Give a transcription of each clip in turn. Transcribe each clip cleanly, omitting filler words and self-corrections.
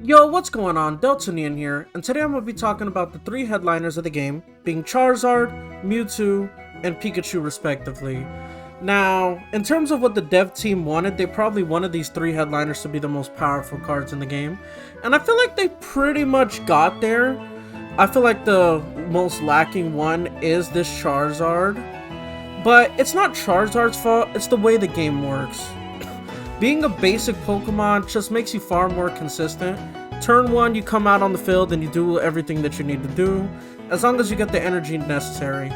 Yo, what's going on? Deltonian here, and today I'm going to be talking about the three headliners of the game, being Charizard, Mewtwo, and Pikachu respectively. Now, in terms of what the dev team wanted, they probably wanted these three headliners to be the most powerful cards in the game, and I feel like they pretty much got there. I feel like the most lacking one is this Charizard, but it's not Charizard's fault, it's the way the game works. Being a basic Pokemon just makes you far more consistent. Turn 1, you come out on the field and you do everything that you need to do, as long as you get the energy necessary.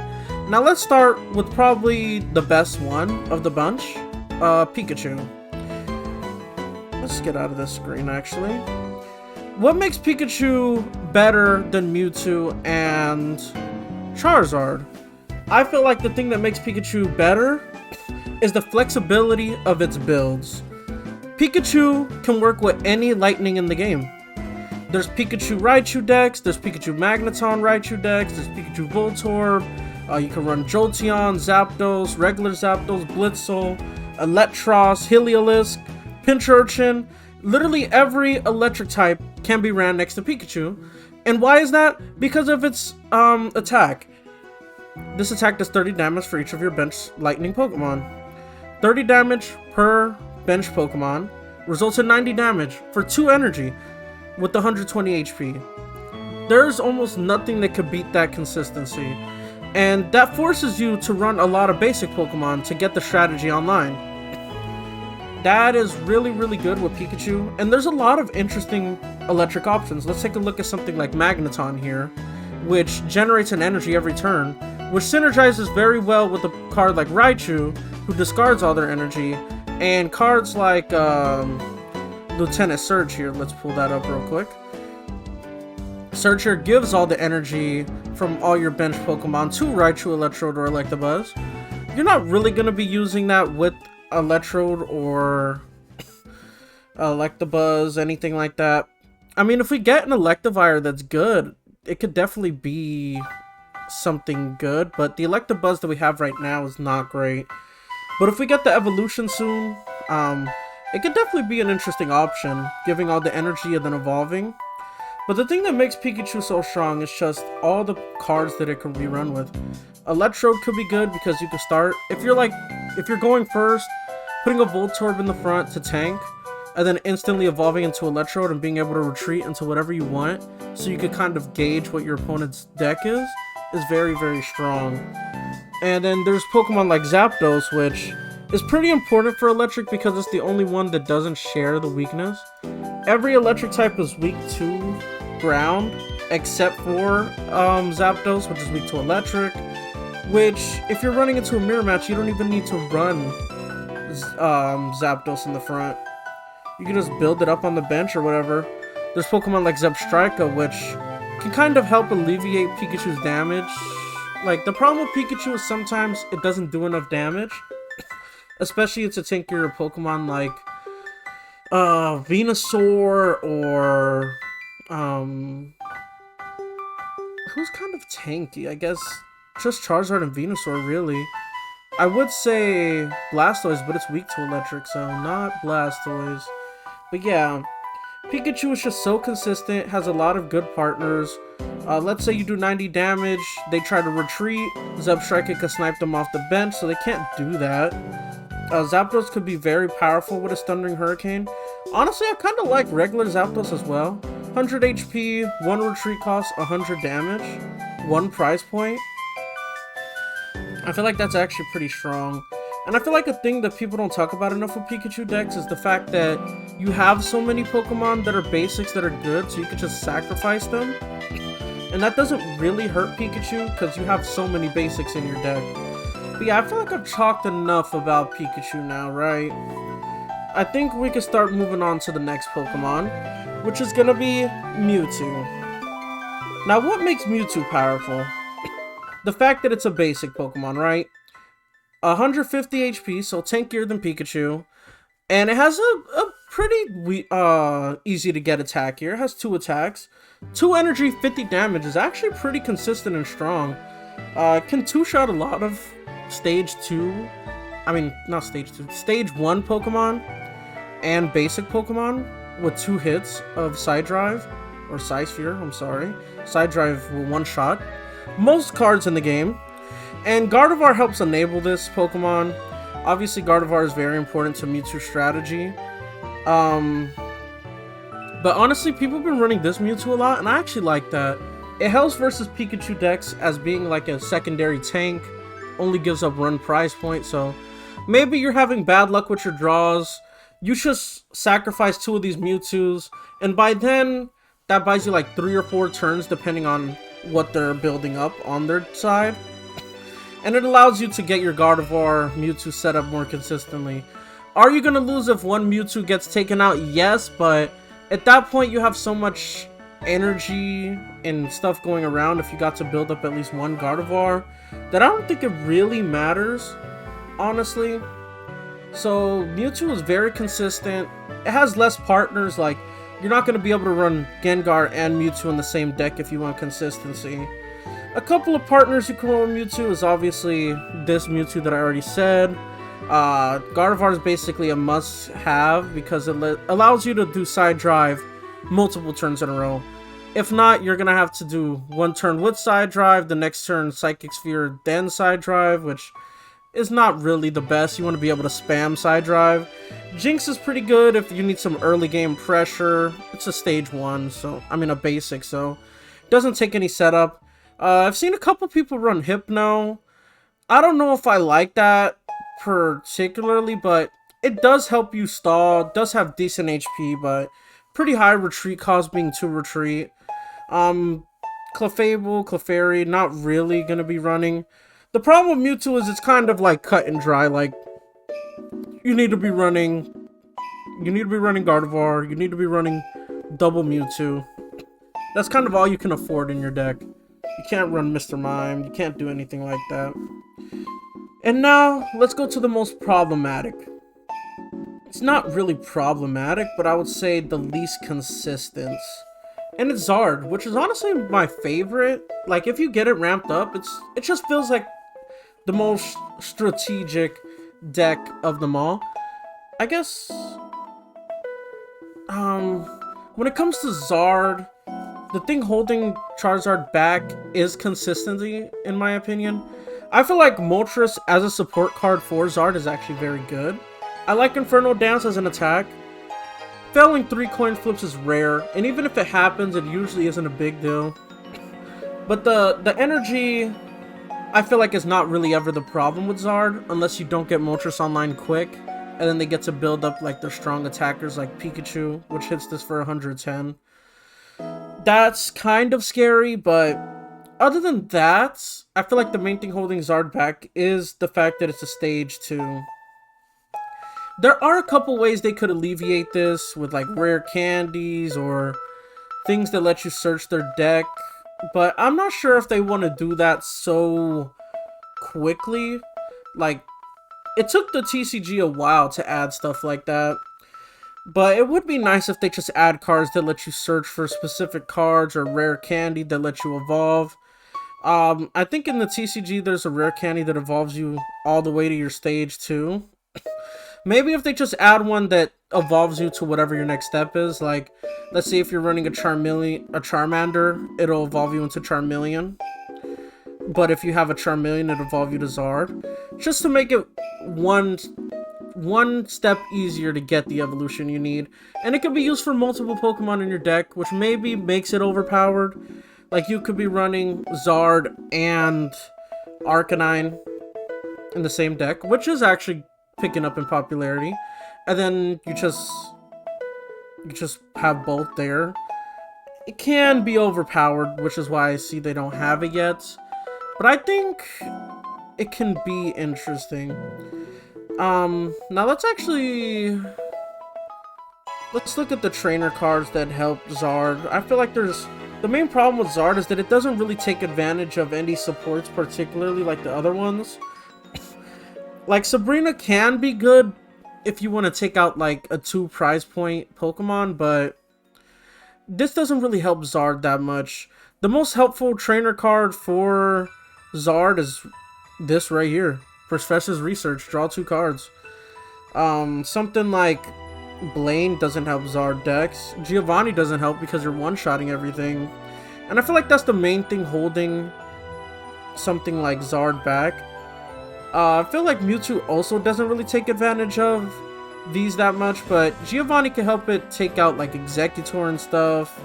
Now let's start with probably the best one of the bunch, Pikachu. Let's get out of this screen actually. What makes Pikachu better than Mewtwo and Charizard? I feel like the thing that makes Pikachu better is the flexibility of its builds. Pikachu can work with any lightning in the game. There's Pikachu Raichu decks, there's Pikachu Magneton Raichu decks, there's Pikachu Voltorb, you can run Jolteon, Zapdos, regular Zapdos, Blitzel, Electros, Heliolisk, Pincurchin. Literally every electric type can be ran next to Pikachu. And why is that? Because of its attack. This attack does 30 damage for each of your bench lightning Pokemon. 30 damage per bench Pokemon results in 90 damage for 2 energy with 120 HP. There's almost nothing that could beat that consistency. And that forces you to run a lot of basic Pokemon to get the strategy online. That is really, really good with Pikachu. And there's a lot of interesting electric options. Let's take a look at something like Magneton here, which generates an energy every turn, which synergizes very well with a card like Raichu, who discards all their energy, and cards like Lieutenant Surge here. Let's pull that up real quick. Surge here gives all the energy from all your bench Pokemon to Raichu, Electrode, or Electabuzz. You're not really going to be using that with Electrode or Electabuzz, anything like that. I mean, if we get an Electivire that's good, it could definitely be something good, but the Electabuzz that we have right now is not great. But if we get the evolution soon, it could definitely be an interesting option, giving all the energy and then evolving. But the thing that makes Pikachu so strong is just all the cards that it can be run with. Electrode could be good because you can start, if you're going first, putting a Voltorb in the front to tank, and then instantly evolving into Electrode and being able to retreat into whatever you want, so you could kind of gauge what your opponent's deck is very, very strong. And then there's Pokemon like Zapdos, which is pretty important for Electric because it's the only one that doesn't share the weakness. Every Electric type is weak to Ground, except for Zapdos, which is weak to Electric, which, if you're running into a mirror match, you don't even need to run Zapdos in the front. You can just build it up on the bench or whatever. There's Pokemon like Zebstrika, which can kind of help alleviate Pikachu's damage. Like, the problem with Pikachu is sometimes it doesn't do enough damage, especially to tankier Pokemon like Venusaur or who's kind of tanky? I guess just Charizard and Venusaur, really. I would say Blastoise, but it's weak to Electric, so not Blastoise. But yeah, Pikachu is just so consistent, has a lot of good partners. Let's say you do 90 damage, they try to retreat, Zebstrika can snipe them off the bench, so they can't do that. Zapdos could be very powerful with a Thundering Hurricane. Honestly, I kind of like regular Zapdos as well. 100 HP, 1 retreat cost, 100 damage, 1 prize point. I feel like that's actually pretty strong. And I feel like a thing that people don't talk about enough with Pikachu decks is the fact that you have so many Pokemon that are basics that are good, so you can just sacrifice them. And that doesn't really hurt Pikachu, because you have so many basics in your deck. But yeah, I feel like I've talked enough about Pikachu now, right? I think we can start moving on to the next Pokemon, which is gonna be Mewtwo. Now, what makes Mewtwo powerful? The fact that it's a basic Pokemon, right? 150 HP, so tankier than Pikachu. And it has a pretty easy to get attack here. It has 2 attacks. 2 energy, 50 damage is actually pretty consistent and strong. Can 2-shot a lot of stage 2, I mean, not stage 2, stage 1 Pokemon and basic Pokemon. with 2 hits of Side Drive, or Side Sphere, I'm sorry. Side Drive will one-shot most cards in the game. And Gardevoir helps enable this Pokemon. Obviously, Gardevoir is very important to Mewtwo strategy. But honestly, people have been running this Mewtwo a lot, and I actually like that. It helps versus Pikachu decks as being like a secondary tank. Only gives up run prize point, so maybe you're having bad luck with your draws. You just sacrifice 2 of these Mewtwo's, and by then, that buys you like 3 or 4 turns depending on what they're building up on their side. And it allows you to get your Gardevoir Mewtwo set up more consistently. Are you going to lose if one Mewtwo gets taken out? Yes, but at that point you have so much energy and stuff going around if you got to build up at least one Gardevoir that I don't think it really matters, honestly. So Mewtwo is very consistent. It has less partners, like you're not going to be able to run Gengar and Mewtwo in the same deck if you want consistency. A couple of partners you can roll with Mewtwo is obviously this Mewtwo that I already said. Gardevoir is basically a must-have because it allows you to do Side Drive multiple turns in a row. If not, you're going to have to do one turn with Side Drive, the next turn Psychic Sphere, then Side Drive, which is not really the best. You want to be able to spam Side Drive. Jinx is pretty good if you need some early game pressure. It's a stage 1, so I mean a basic, so it doesn't take any setup. I've seen a couple people run Hypno. I don't know if I like that particularly, but it does help you stall. It does have decent HP, but pretty high retreat cost being 2 retreat. Clefable, Clefairy, not really going to be running. The problem with Mewtwo is it's kind of like cut and dry. Like, you need to be running Gardevoir, you need to be running double Mewtwo. That's kind of all you can afford in your deck. You can't run Mr. Mime, you can't do anything like that. And now, let's go to the most problematic. It's not really problematic, but I would say the least consistent. And it's Zard, which is honestly my favorite. Like, if you get it ramped up, it just feels like the most strategic deck of them all. I guess, when it comes to Zard, the thing holding Charizard back is consistency, in my opinion. I feel like Moltres as a support card for Zard is actually very good. I like Inferno Dance as an attack. Failing 3 coin flips is rare, and even if it happens, it usually isn't a big deal. But the energy, I feel like, is not really ever the problem with Zard, unless you don't get Moltres online quick, and then they get to build up like their strong attackers like Pikachu, which hits this for 110. That's kind of scary, but other than that, I feel like the main thing holding Zard back is the fact that it's a stage 2. There are a couple ways they could alleviate this with like rare candies or things that let you search their deck, but I'm not sure if they want to do that so quickly. Like, it took the TCG a while to add stuff like that, but it would be nice if they just add cards that let you search for specific cards or rare candy that let you evolve. I think in the TCG there's a rare candy that evolves you all the way to your stage 2. Maybe if they just add one that evolves you to whatever your next step is. Like, let's say if you're running a Charmander, it'll evolve you into Charmeleon. But if you have a Charmeleon, it'll evolve you to Zard. Just to make it one step easier to get the evolution you need. And it can be used for multiple Pokemon in your deck, which maybe makes it overpowered. Like, you could be running Zard and Arcanine in the same deck, which is actually picking up in popularity, and then you just have both there. It can be overpowered, which is why I see they don't have it yet, but I think it can be interesting. Now let's look at the trainer cards that help Zard. I feel like the main problem with Zard is that it doesn't really take advantage of any supports, particularly like the other ones. Like, Sabrina can be good if you want to take out, like, a 2 prize point Pokemon, but this doesn't really help Zard that much. The most helpful trainer card for Zard is this right here. Professor's Research. Draw 2 cards. Something like Blaine doesn't help Zard decks. Giovanni doesn't help because you're one-shotting everything. And I feel like that's the main thing holding something like Zard back. I feel like Mewtwo also doesn't really take advantage of these that much, but Giovanni can help it take out like Exeggutor and stuff.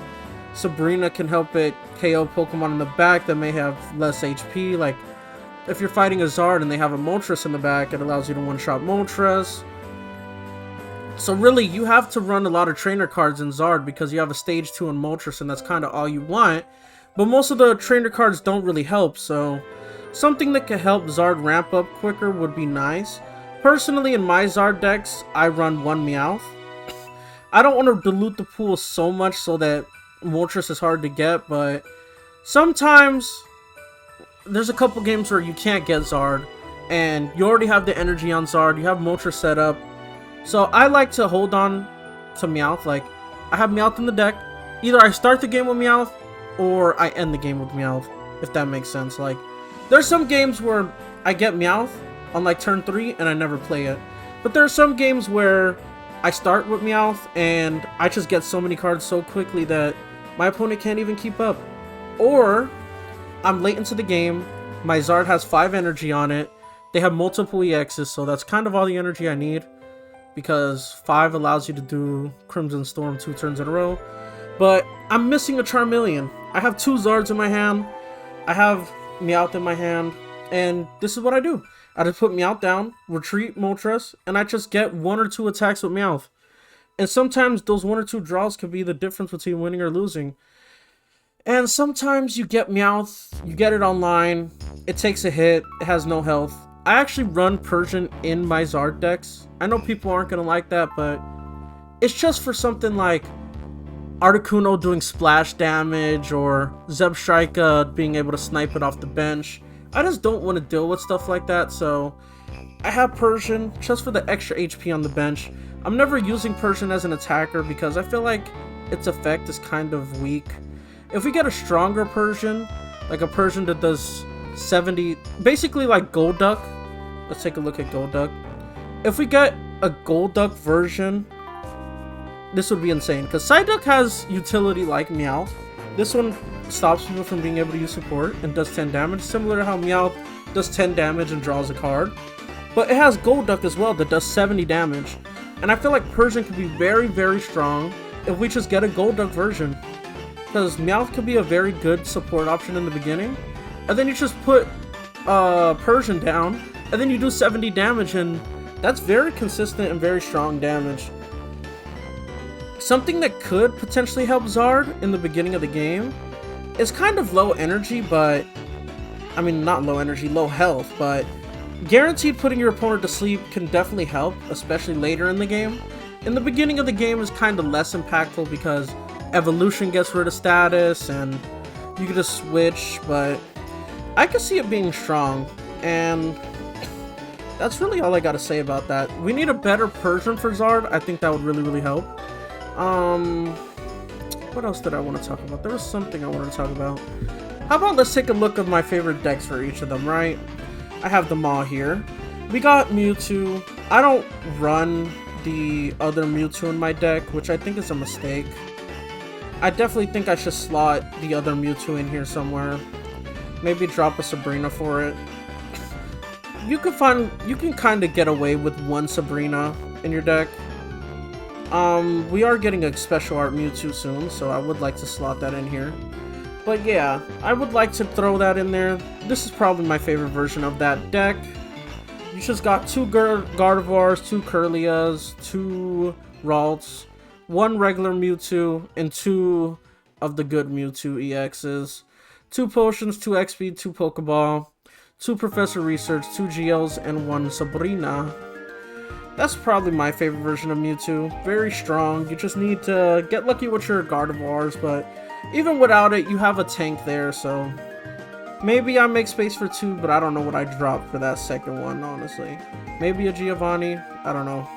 Sabrina can help it KO Pokemon in the back that may have less HP. Like, if you're fighting a Zard and they have a Moltres in the back, it allows you to one-shot Moltres. So really, you have to run a lot of trainer cards in Zard because you have a Stage 2 in Moltres, and that's kind of all you want. But most of the trainer cards don't really help, so something that could help Zard ramp up quicker would be nice. Personally, in my Zard decks, I run one Meowth. I don't want to dilute the pool so much so that Moltres is hard to get, but sometimes there's a couple games where you can't get Zard, and you already have the energy on Zard, you have Moltres set up. So I like to hold on to Meowth. Like, I have Meowth in the deck. Either I start the game with Meowth, or I end the game with Meowth, if that makes sense. Like, there's some games where I get Meowth on like turn 3 and I never play it. But there are some games where I start with Meowth and I just get so many cards so quickly that my opponent can't even keep up. Or I'm late into the game, my Zard has 5 energy on it, they have multiple EXs, so that's kind of all the energy I need, because 5 allows you to do Crimson Storm 2 turns in a row. But I'm missing a Charmeleon. I have 2 Zards in my hand, I have Meowth in my hand, and this is what I do. I just put Meowth down, retreat Moltres, and I just get 1 or 2 attacks with Meowth. And sometimes those 1 or 2 draws could be the difference between winning or losing. And sometimes you get Meowth, you get it online, it takes a hit, it has no health. I actually run Persian in my Zard decks. I know people aren't going to like that, but it's just for something like Articuno doing splash damage or Zebstrika being able to snipe it off the bench. I just don't want to deal with stuff like that, so I have Persian just for the extra HP on the bench. I'm never using Persian as an attacker because I feel like its effect is kind of weak. If we get a stronger Persian, like a Persian that does 70, basically like Golduck. Let's take a look at Golduck. If we get a Golduck version, this would be insane, because Psyduck has utility like Meowth. This one stops people from being able to use support and does 10 damage, similar to how Meowth does 10 damage and draws a card. But it has Golduck as well that does 70 damage. And I feel like Persian could be very, very strong if we just get a Golduck version. Because Meowth could be a very good support option in the beginning. And then you just put Persian down, and then you do 70 damage, and that's very consistent and very strong damage. Something that could potentially help Zard in the beginning of the game is kind of low energy, but I mean, not low energy, low health, but guaranteed putting your opponent to sleep can definitely help, especially later in the game. In the beginning of the game is kind of less impactful because evolution gets rid of status and you can just switch, but I can see it being strong, and that's really all I gotta say about that. We need a better Persian for Zard. I think that would really, really help. What else did I want to talk about? There was something I wanted to talk about. How about let's take a look at my favorite decks for each of them, right? I have them all here. We got Mewtwo. I don't run the other Mewtwo in my deck, which I think is a mistake. I definitely think I should slot the other Mewtwo in here somewhere. Maybe drop a Sabrina for it. You can kind of get away with one Sabrina in your deck. We are getting a special art Mewtwo soon, so I would like to slot that in here. But yeah, I would like to throw that in there. This is probably my favorite version of that deck. You just got 2 Gardevoirs, 2 Kirlias, 2 Ralts, 1 regular Mewtwo, and 2 of the good Mewtwo EXs. 2 Potions, 2 XP, 2 Pokeball, 2 Professor Research, 2 GLs, and 1 Sabrina. That's probably my favorite version of Mewtwo. Very strong. You just need to get lucky with your Gardevoirs, but even without it, you have a tank there, so maybe I make space for 2, but I don't know what I drop for that second one, honestly. Maybe a Giovanni? I don't know.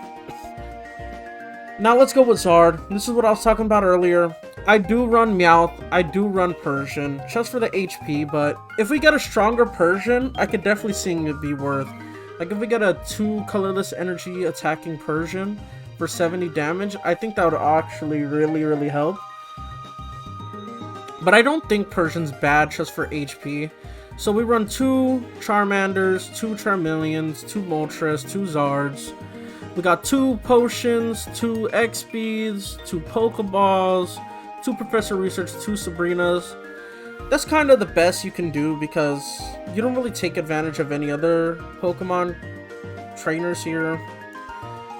Now let's go with Zard. This is what I was talking about earlier. I do run Meowth, I do run Persian, just for the HP, but if we get a stronger Persian, I could definitely see it be worth. Like if we get a 2 colorless energy attacking Persian, for 70 damage, I think that would actually really help. But I don't think Persian's bad just for HP. So we run 2 Charmanders, 2 Charmeleons, 2 Moltres, 2 Zards. We got 2 Potions, 2 X-Speeds, 2 Pokeballs, 2 Professor Research, 2 Sabrinas. That's kind of the best you can do because you don't really take advantage of any other Pokemon trainers here.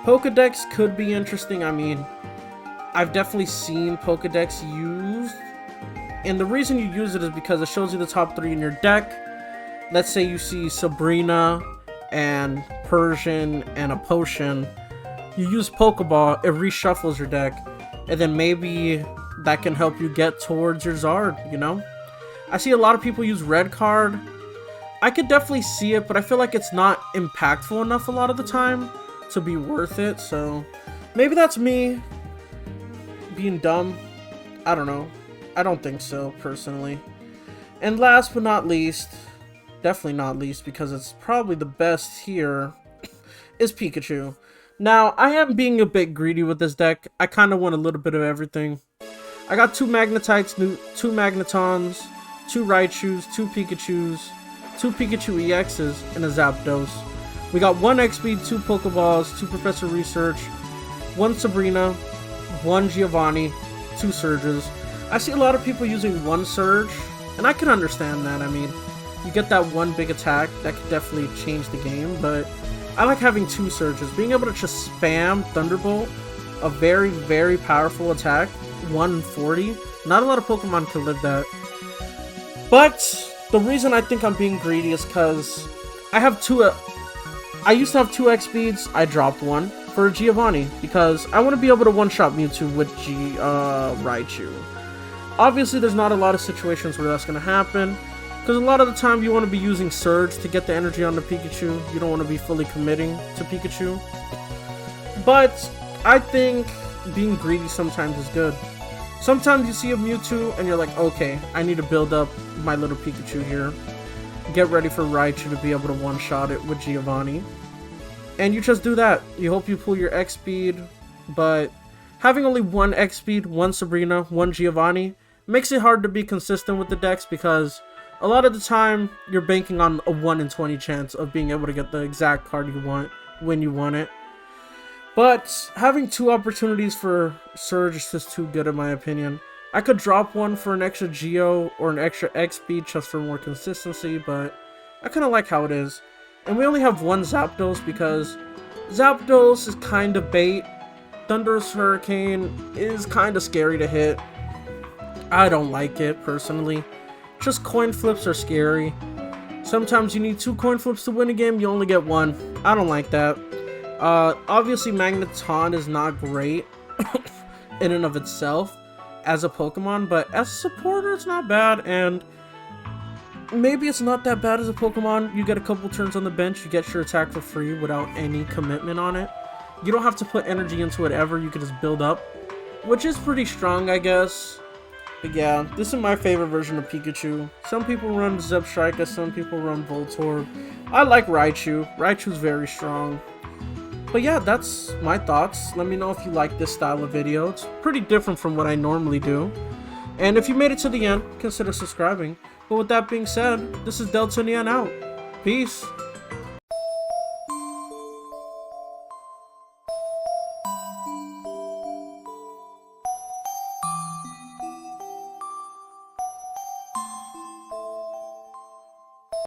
Pokedex could be interesting. I mean, I've definitely seen Pokedex used. And the reason you use it is because it shows you the top 3 in your deck. Let's say you see Sabrina and Persian and a Potion. You use Pokeball, it reshuffles your deck. And then maybe that can help you get towards your Zard, you know? I see a lot of people use Red Card. I could definitely see it, but I feel like it's not impactful enough a lot of the time to be worth it. So maybe that's me being dumb. I don't know. I don't think so, personally. And last but not least, definitely not least, because it's probably the best here, is Pikachu. Now, I am being a bit greedy with this deck. I kind of want a little bit of everything. I got 2 Magnetites, 2 Magnetons, 2 Raichus, 2 Pikachus, 2 Pikachu EXs, and a Zapdos. We got 1 X-Speed, 2 Pokeballs, 2 Professor Research, 1 Sabrina, 1 Giovanni, 2 Surges. I see a lot of people using 1 Surge, and I can understand that. I mean, you get that 1 big attack, that could definitely change the game, but I like having 2 Surges. Being able to just spam Thunderbolt, a very powerful attack, 140. Not a lot of Pokemon can live that. But the reason I think I'm being greedy is because I have 2... I used to have 2 X-Speeds, I dropped 1 for Giovanni, because I want to be able to one-shot Mewtwo with Raichu. Obviously, there's not a lot of situations where that's going to happen, because a lot of the time you want to be using Surge to get the energy on the Pikachu. You don't want to be fully committing to Pikachu. But I think being greedy sometimes is good. Sometimes you see a Mewtwo and you're like, okay, I need to build up my little Pikachu here. Get ready for Raichu to be able to one-shot it with Giovanni. And you just do that. You hope you pull your X-Speed, but having only 1 X-Speed, 1 Sabrina, 1 Giovanni makes it hard to be consistent with the decks because a lot of the time you're banking on a 1 in 20 chance of being able to get the exact card you want when you want it. But having 2 opportunities for Surge is just too good in my opinion. I could drop 1 for an extra Geo or an extra X-Speed just for more consistency, but I kind of like how it is. And we only have 1 Zapdos because Zapdos is kind of bait. Thunderous Hurricane is kind of scary to hit. I don't like it personally. Just coin flips are scary. Sometimes you need 2 coin flips to win a game, you only get 1. I don't like that. Obviously Magneton is not great in and of itself as a Pokemon, but as a supporter it's not bad, and maybe it's not that bad as a Pokemon. You get a couple turns on the bench, you get your attack for free without any commitment on it. You don't have to put energy into it ever, you can just build up, which is pretty strong, I guess. But yeah, this is my favorite version of Pikachu. Some people run Zebstrika, some people run Voltorb. I like Raichu. Raichu's very strong. But yeah, that's my thoughts. Let me know if you like this style of video. It's pretty different from what I normally do. And if you made it to the end, consider subscribing. But with that being said, this is Delta Neon out. Peace.